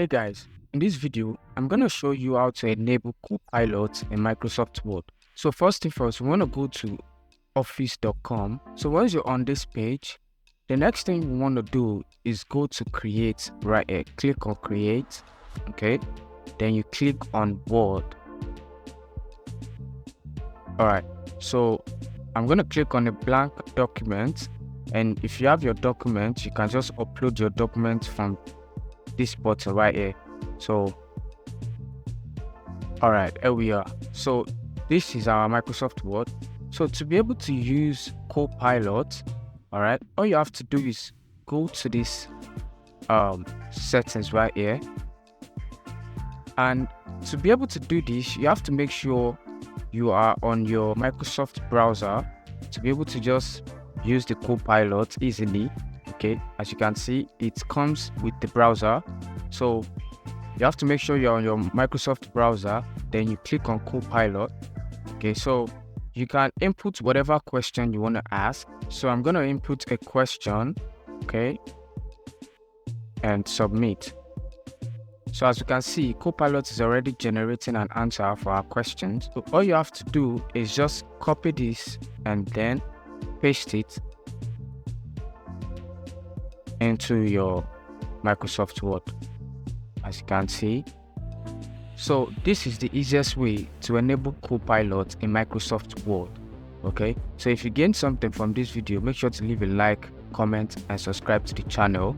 Hey guys, in this video, I'm going to show you how to enable Copilot in Microsoft Word. So first thing first, we want to go to office.com. So once you're on this page, the next thing we want to do is go to create right here. Click on create, okay? Then you click on Word. All right, so I'm going to click on a blank document. And if you have your document, you can just upload your document from this button right here. So all right, here we are. So this is our Microsoft Word. So to be able to use Copilot, all right, all you have to do is go to this settings right here, and to be able to do this, you have to make sure you are on your Microsoft browser to be able to just use the Copilot easily. Okay, as you can see, it comes with the browser, so you have to make sure you're on your Microsoft browser. Then you click on Copilot. Okay, so you can input whatever question you want to ask. So I'm going to input a question, okay, and submit. So as you can see, Copilot is already generating an answer for our questions. So all you have to do is just copy this and then paste it into your Microsoft Word, as you can see. So this is the easiest way to enable Copilot in Microsoft Word. Okay, so if you gained something from this video, make sure to leave a like, comment, and subscribe to the channel.